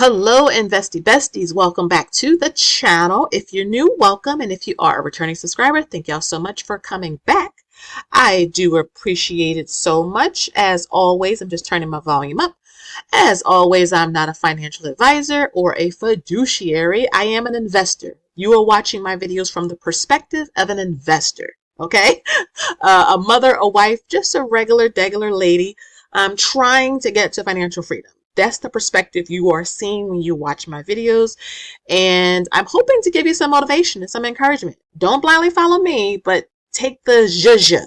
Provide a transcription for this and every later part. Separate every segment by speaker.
Speaker 1: Hello, Investy Besties. Welcome back to the channel. If you're new, welcome. And if you are a returning subscriber, thank y'all so much for coming back. I do appreciate it so much. As always, I'm just turning my volume up. As always, I'm not a financial advisor or a fiduciary. I am an investor. You are watching my videos from the perspective of an investor. Okay? A mother, a wife, just a regular lady trying to get to financial freedom. That's the perspective you are seeing when you watch my videos. And I'm hoping to give you some motivation and some encouragement. Don't blindly follow me, but take the zhuzh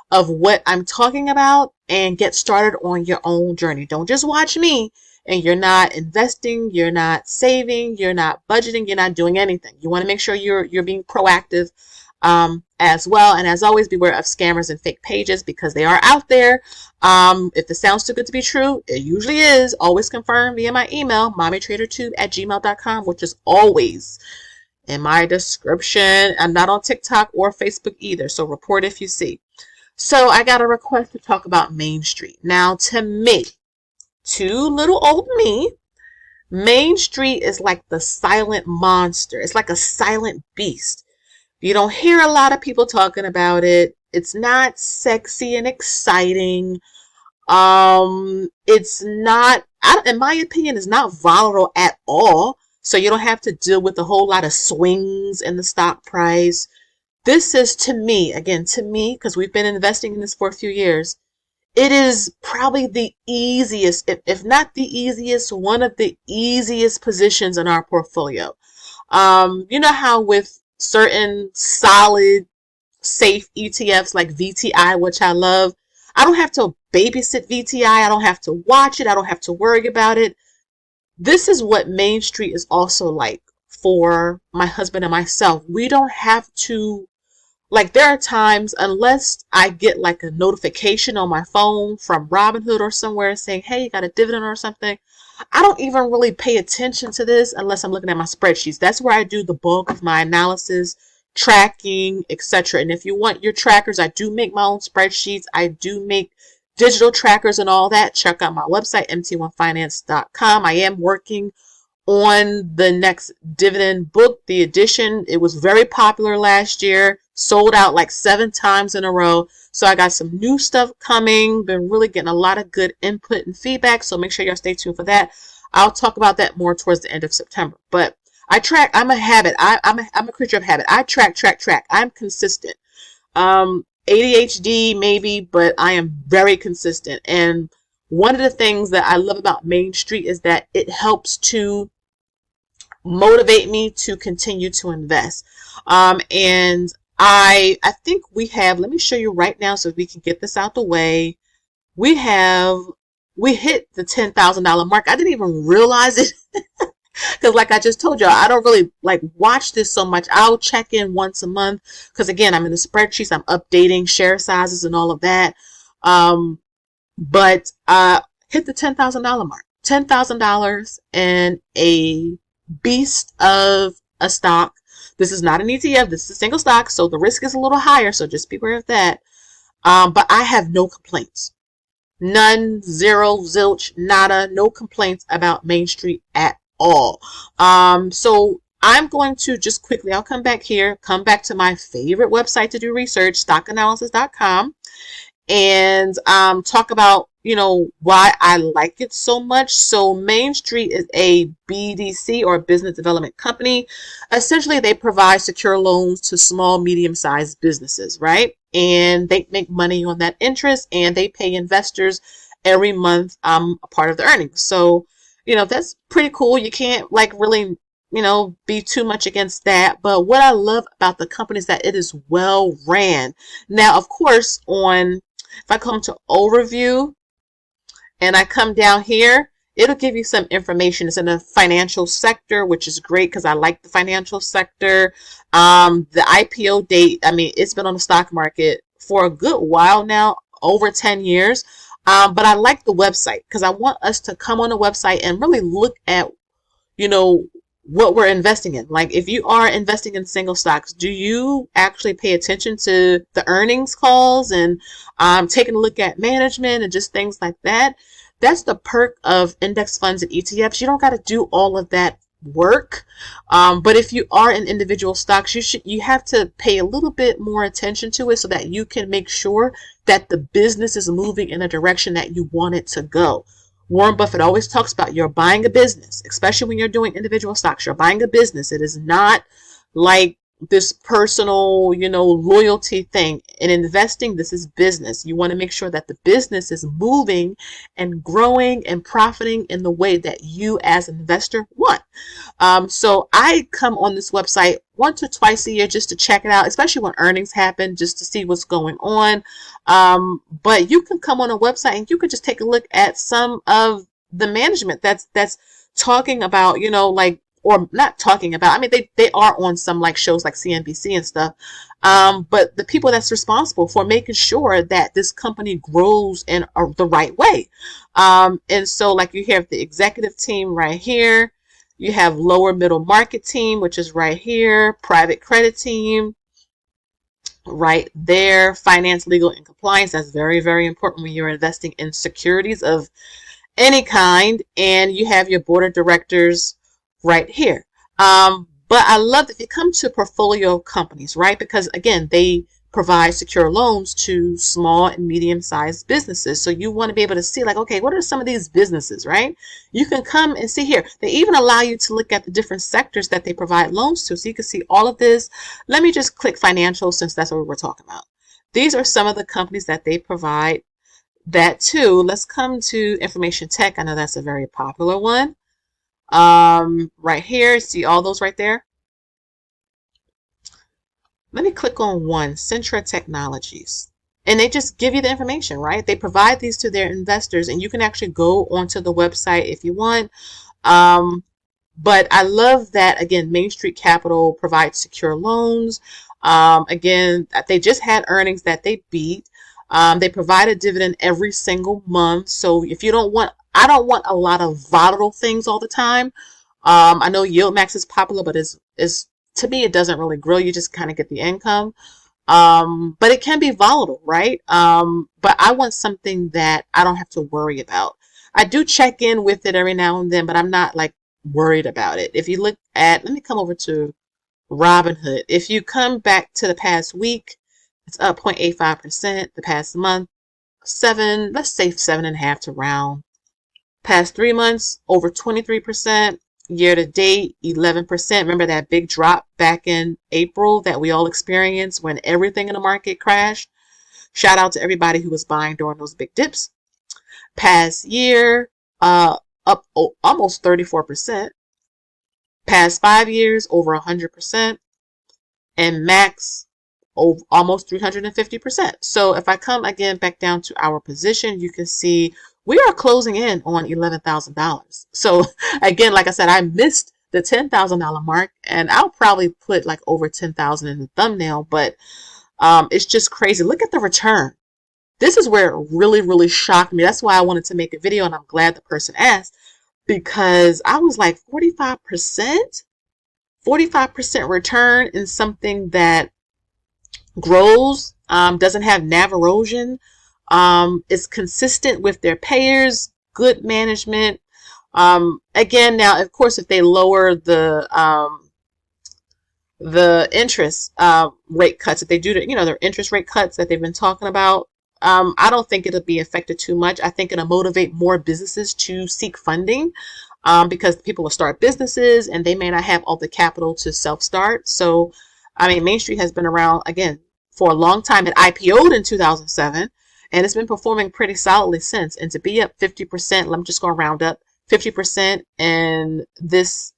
Speaker 1: of what I'm talking about and get started on your own journey. Don't just watch me and you're not investing, you're not saving, you're not budgeting, you're not doing anything. You want to make sure you're being proactive as well. And as always, beware of scammers and fake pages because they are out there. If it sounds too good to be true, it usually is. Always confirm via my email, MommyTraderTube@gmail.com, which is always in my description. I'm not on TikTok or Facebook either, so report if you see. So I got a request to talk about Main Street. Now, to me, to little old me, Main Street is like the silent monster. It's like a silent beast. You don't hear a lot of people talking about it. It's not sexy and exciting. It's not, in my opinion, it's not volatile at all. So you don't have to deal with a whole lot of swings in the stock price. This is, to me, because we've been investing in this for a few years, it is probably the easiest, if not the easiest, one of the easiest positions in our portfolio. You know how with certain solid, safe ETFs like VTI, which I love, I don't have to babysit VTI. I don't have to watch it. I don't have to worry about it. This is what Main Street is also like for my husband and myself. We don't have to, like, there are times, unless I get like a notification on my phone from Robinhood or somewhere saying, hey, you got a dividend or something, I don't even really pay attention to this unless I'm looking at my spreadsheets. That's where I do the bulk of my analysis, tracking, etc. And if you want your trackers, I do make my own spreadsheets. I do make digital trackers and all that. Check out my website, mt1finance.com. I am working on the next Dividend book, the edition. It was very popular last year, sold out like 7 times in a row. So I got some new stuff coming, been really getting a lot of good input and feedback. So make sure y'all stay tuned for that. I'll talk about that more towards the end of September. But I track, I'm a habit. I'm a creature of habit. I track. I'm consistent. ADHD maybe, but I am very consistent. And one of the things that I love about Main Street is that it helps to motivate me to continue to invest. And I think we have, let me show you right now so we can get this out the way. We hit the $10,000 mark. I didn't even realize it because like I just told y'all, I don't really like watch this so much. I'll check in once a month because again, I'm in the spreadsheets. I'm updating share sizes and all of that. But hit the $10,000 mark. $10,000 and a beast of a stock. This is not an ETF. This is a single stock, so the risk is a little higher, so just be aware of that. But I have no complaints. None, zero, zilch, nada, no complaints about Main Street at all. So I'm going to just quickly, I'll come back here, come back to my favorite website to do research, stockanalysis.com, and talk about, you know, why I like it so much. So Main Street is a BDC or business development company. Essentially, they provide secure loans to small, medium-sized businesses, right? And they make money on that interest and they pay investors every month a part of the earnings. So, you know, that's pretty cool. You can't like really, you know, be too much against that. But what I love about the company is that it is well ran. Now, of course, if I come to overview, and I come down here, it'll give you some information. It's in the financial sector, which is great because I like the financial sector. The IPO date, I mean, it's been on the stock market for a good while now, over 10 years. But I like the website because I want us to come on the website and really look at, you know, what we're investing in. Like if you are investing in single stocks, do you actually pay attention to the earnings calls and taking a look at management and just things like that? That's the perk of index funds and ETFs. You don't got to do all of that work. But if you are in individual stocks, you have to pay a little bit more attention to it so that you can make sure that the business is moving in a direction that you want it to go. Warren Buffett always talks about you're buying a business, especially when you're doing individual stocks. You're buying a business. It is not like this personal, loyalty thing. In investing, this is business. You want to make sure that the business is moving and growing and profiting in the way that you as an investor want. So I come on this website once or twice a year just to check it out, especially when earnings happen, just to see what's going on. But you can come on a website and you can just take a look at some of the management that's talking about, or not talking about, I mean, they are on some like shows like CNBC and stuff. But the people that's responsible for making sure that this company grows in the right way. And so like you have the executive team right here. You have lower middle market team, which is right here. Private credit team right there. Finance, legal, and compliance. That's very, very important when you're investing in securities of any kind. And you have your board of directors right here. But I love that if you come to portfolio companies, right? Because again, they provide secure loans to small and medium-sized businesses. So you want to be able to see like, okay, what are some of these businesses, right? You can come and see here. They even allow you to look at the different sectors that they provide loans to. So you can see all of this. Let me just click financial since that's what we're talking about. These are some of the companies that they provide that to. Let's come to information tech. I know that's a very popular one. Right here, see all those right there? Let me click on one, Centra Technologies. And they just give you the information, right? They provide these to their investors and you can actually go onto the website if you want. But I love that, again, Main Street Capital provides secure loans. Again, they just had earnings that they beat. They provide a dividend every single month. So if you don't want, I don't want a lot of volatile things all the time. I know Yield Max is popular, but is to me, it doesn't really grow. You just kind of get the income. But it can be volatile, right? But I want something that I don't have to worry about. I do check in with it every now and then, but I'm not like worried about it. If you look at, let me come over to Robinhood. If you come back to the past week, it's up 0.85%. The past month, let's say 7.5 to round. Past 3 months, over 23%. Year to date, 11%. Remember that big drop back in April that we all experienced when everything in the market crashed? Shout out to everybody who was buying during those big dips. Past year, up almost 34%. Past 5 years, over 100%. And max, almost 350%. So if I come again back down to our position, you can see we are closing in on $11,000. So again, like I said, I missed the $10,000 mark, and I'll probably put like over 10,000 in the thumbnail, but it's just crazy. Look at the return. This is where it really, really shocked me. That's why I wanted to make a video, and I'm glad the person asked, because I was like 45%? 45% return in something that grows, doesn't have NAV erosion, is consistent with their payers, good management. Again, now, of course, if they lower the interest rate cuts, if they do their interest rate cuts that they've been talking about, I don't think it'll be affected too much. I think it'll motivate more businesses to seek funding, because people will start businesses and they may not have all the capital to self-start. So, I mean, Main Street has been around, again, for a long time. It IPO'd in 2007. And it's been performing pretty solidly since. And to be up 50%, I'm just going to round up 50% in this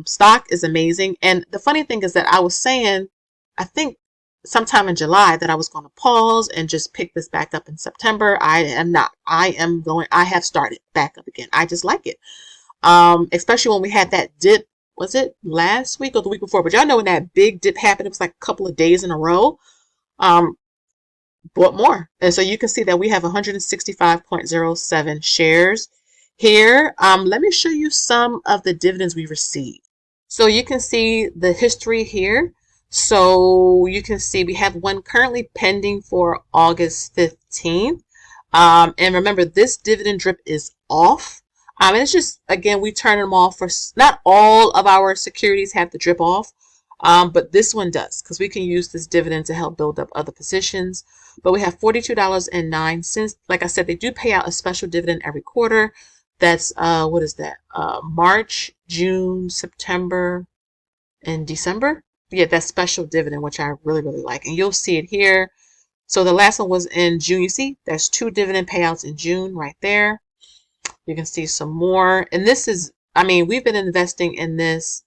Speaker 1: stock is amazing. And the funny thing is that I was saying, I think sometime in July, that I was going to pause and just pick this back up in September. I am not. I have started back up again. I just like it. Especially when we had that dip. Was it last week or the week before? But y'all know when that big dip happened, it was like a couple of days in a row. Bought more. And so you can see that we have 165.07 shares here. Let me show you some of the dividends we received. So you can see the history here. So you can see we have one currently pending for August 15th. And remember, this dividend drip is off. And it's just, again, we turn them off for, not all of our securities have to drip off. But this one does, because we can use this dividend to help build up other positions. But we have $42.09. Like I said, they do pay out a special dividend every quarter. That's, what is that? March, June, September, and December. Yeah, that special dividend, which I really, really like. And you'll see it here. So the last one was in June. You see, there's 2 dividend payouts in June right there. You can see some more. And this is, I mean, we've been investing in this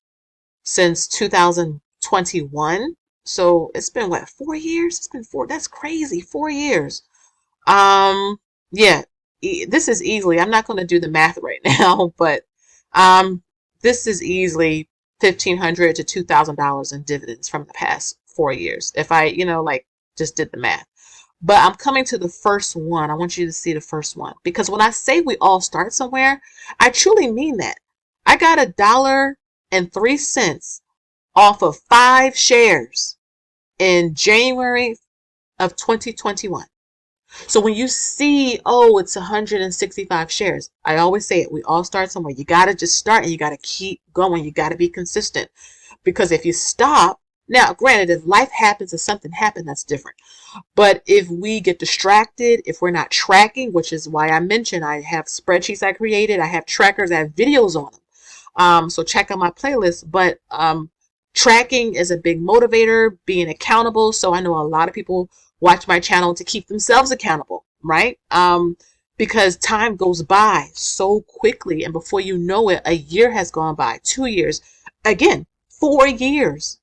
Speaker 1: since 2021. So it's been what, 4 years? It's been 4. That's crazy. 4 years. Yeah, this is easily, I'm not going to do the math right now, but this is easily $1,500 to $2,000 in dividends from the past 4 years. If I, like just did the math. But I'm coming to the first one. I want you to see the first one, because when I say we all start somewhere, I truly mean that. I got $1.03 off of 5 shares in January of 2021. So when you see, oh, it's 165 shares, I always say it. We all start somewhere. You got to just start and you got to keep going. You got to be consistent, because if you stop, now granted, if life happens or something happened, that's different. But if we get distracted, if we're not tracking, which is why I mentioned I have spreadsheets I created, I have trackers, I have videos on them. So check out my playlist. But tracking is a big motivator, being accountable. So I know a lot of people watch my channel to keep themselves accountable, right? Because time goes by so quickly, and before you know it, a year has gone by, 2 years, again, 4 years.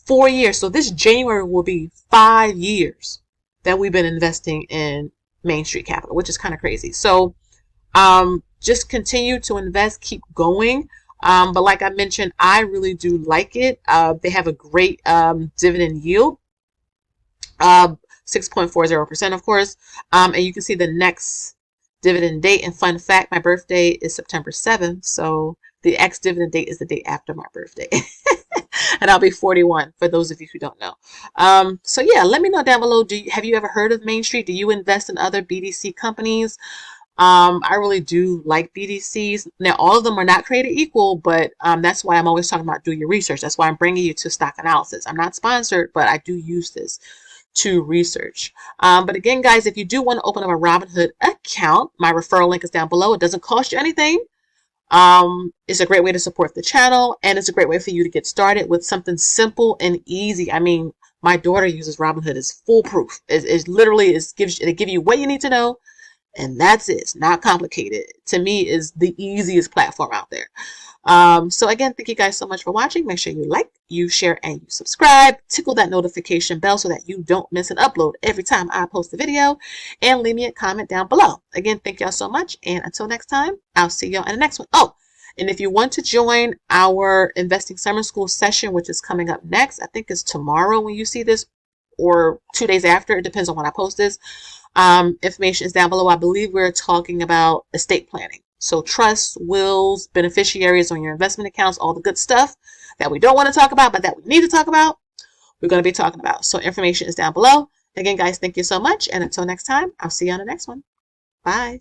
Speaker 1: 4 years. So this January will be 5 years that we've been investing in Main Street Capital, which is kind of crazy. So just continue to invest, keep going. But like I mentioned, I really do like it. They have a great dividend yield, 6.40%, of course. And you can see the next dividend date. And fun fact, my birthday is September 7th. So the ex-dividend date is the day after my birthday. And I'll be 41 for those of you who don't know. So yeah, let me know down below. Have you ever heard of Main Street? Do you invest in other BDC companies? I really do like BDCs. Now, all of them are not created equal, but that's why I'm always talking about do your research. That's why I'm bringing you to stock analysis. I'm not sponsored, but I do use this to research. But again, guys, if you do want to open up a Robinhood account, my referral link is down below. It doesn't cost you anything. It's a great way to support the channel, and it's a great way for you to get started with something simple and easy. I mean, my daughter uses Robinhood. It's foolproof. It literally gives you what you need to know, and that's it. It's not complicated. To me, is the easiest platform out there. So again, thank you guys so much for watching. Make sure you like, you share, and you subscribe. Tickle that notification bell so that you don't miss an upload every time I post a video. And leave me a comment down below. Again, thank y'all so much. And until next time, I'll see y'all in the next one. Oh, and if you want to join our Investing Summer School session, which is coming up next, I think it's tomorrow when you see this, or 2 days after. It depends on when I post this. Information is down below. I believe we're talking about estate planning. So trusts, wills, beneficiaries on your investment accounts, all the good stuff that we don't want to talk about, but that we need to talk about, we're going to be talking about. So information is down below. Again, guys, thank you so much. And until next time, I'll see you on the next one. Bye.